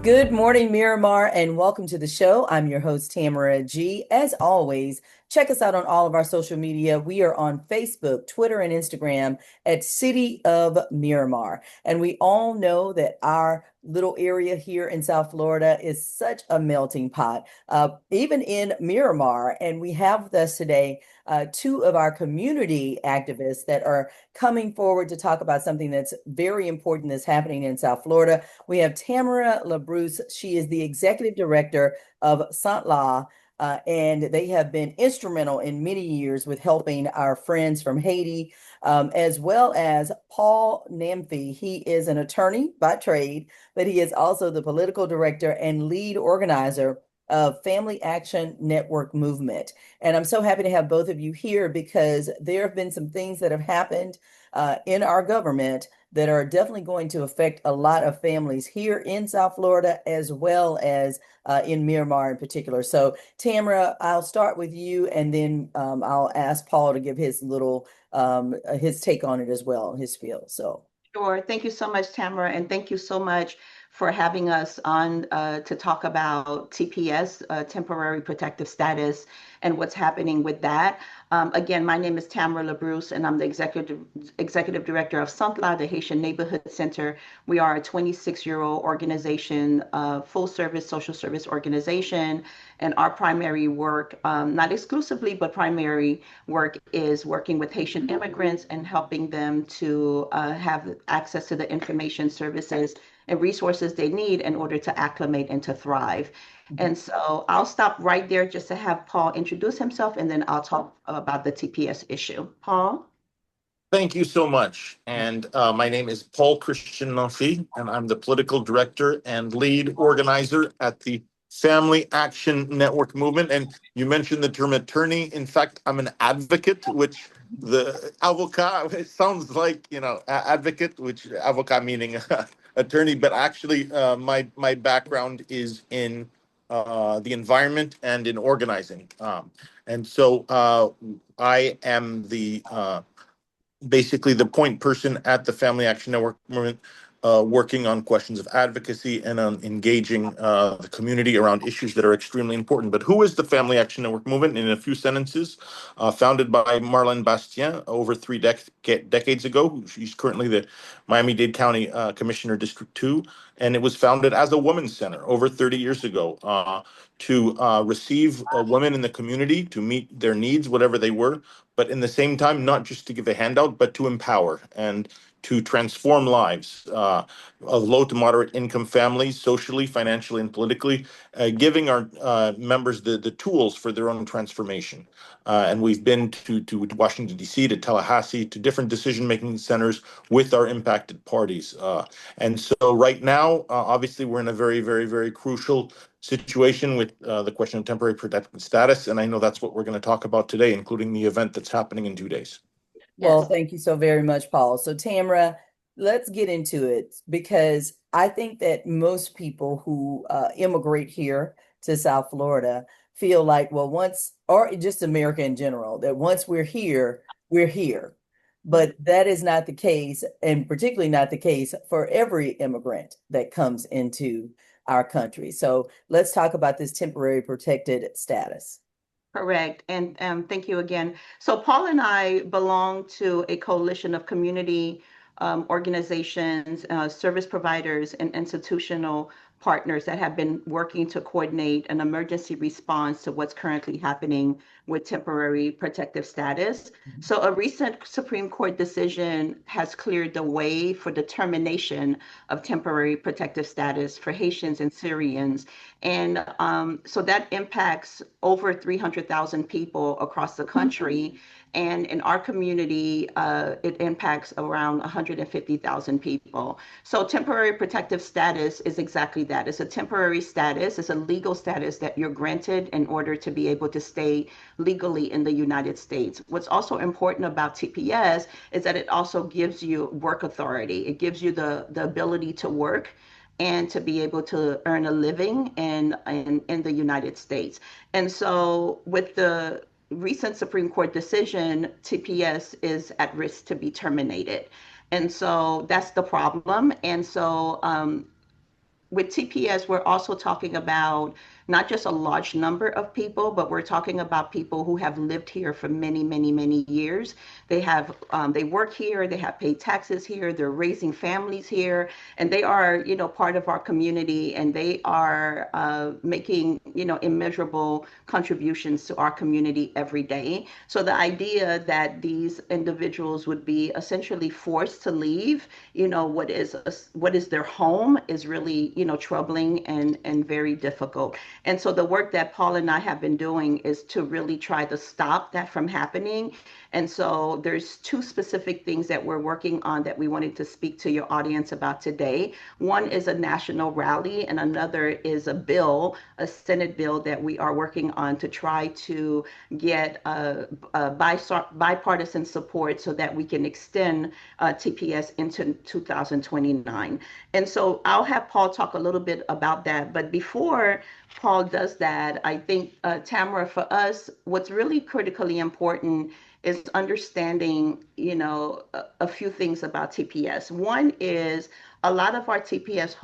Good morning, Miramar, and welcome to the show. I'm your host, Thamara G. As always, check us out on all of our social media. We are on Facebook, Twitter, and Instagram at City of Miramar. And we all know that our little area here in South Florida is such a melting pot, even in Miramar. And we have with us today two of our community activists that are coming forward to talk about something that's very important that's happening in South Florida. We have Thamara Labrousse. She is the executive director of Saint La, and they have been instrumental in many years with helping our friends from Haiti, as well as Paul Namphy. He is an attorney by trade, but he is also the political director and lead organizer of Family Action Network Movement. And I'm so happy to have both of you here because there have been some things that have happened in our government that are definitely going to affect a lot of families here in South Florida as well as in Miramar in particular. So, Thamara, I'll start with you, and then I'll ask Paul to give his little his take on it as well, his spiel. So. Sure. Thank you so much, Tamara, and thank you so much for having us on to talk about TPS, temporary protective status, and what's happening with that. Again, my name is Thamara Labrousse, and I'm the executive director of SUNTLA, the Haitian Neighborhood Center. We are a 26-year-old organization, full service social service organization, and our primary work, not exclusively, but primary work is working with Haitian immigrants and helping them to have access to the information services and resources they need in order to acclimate and to thrive. And so I'll stop right there just to have Paul introduce himself, and then I'll talk about the TPS issue. Paul? Thank you so much. And my name is Paul Christian Namphy, and I'm the political director and lead organizer at the Family Action Network Movement. And you mentioned the term attorney. In fact, I'm an advocate, which the avocat, it sounds like, advocate, which avocat meaning attorney, but actually my background is in the environment and in organizing. And so I am the basically the point person at the Family Action Network movement, working on questions of advocacy and on engaging the community around issues that are extremely important. But who is the Family Action Network movement? In a few sentences, founded by Marlene Bastien over three decades ago. She's currently the Miami-Dade County Commissioner, District 2. And it was founded as a women's center over 30 years ago to receive women in the community, to meet their needs, whatever they were, but in the same time, not just to give a handout, but to empower and to transform lives of low to moderate income families, socially, financially, and politically, giving our members the tools for their own transformation. And we've been to Washington, D.C., to Tallahassee, to different decision-making centers with our impacted parties. And so right now, obviously, we're in a very, very, very crucial situation with the question of temporary protected status. And I know that's what we're going to talk about today, including the event that's happening in 2 days. Well, Yes. thank you so very much, Paul. So, Tamara, let's get into it because I think that most people who immigrate here to South Florida feel like, well, once, or just America in general, that once we're here, we're here. But that is not the case, and particularly not the case for every immigrant that comes into our country. So, let's talk about this temporary protected status. Correct. And thank you again. So Paul and I belong to a coalition of community organizations, service providers, and institutional partners that have been working to coordinate an emergency response to what's currently happening with temporary protective status. So a recent Supreme Court decision has cleared the way for the termination of temporary protective status for Haitians and Syrians. And so that impacts over 300,000 people across the country. And in our community, it impacts around 150,000 people. So temporary protective status is exactly that. It's a temporary status. It's a legal status that you're granted in order to be able to stay legally in the United States. What's also important about TPS is that it also gives you work authority. It gives you the ability to work and to be able to earn a living in the United States. And so with the recent Supreme Court decision, TPS is at risk to be terminated. And so that's the problem. And so with TPS, we're also talking about not just a large number of people, but we're talking about people who have lived here for many, many, many years. They work here, they have paid taxes here, they're raising families here, and they are, part of our community, and they are making, immeasurable contributions to our community every day. So the idea that these individuals would be essentially forced to leave, what is their home is really, troubling and very difficult. And so the work that Paul and I have been doing is to really try to stop that from happening. And so there's two specific things that we're working on that we wanted to speak to your audience about today. One is a national rally, and another is a bill, a Senate bill that we are working on to try to get bipartisan support so that we can extend TPS into 2029. And so I'll have Paul talk a little bit about that. But before Paul does that, I think, Thamara, for us, what's really critically important is understanding, a few things about TPS. One is a lot of our TPS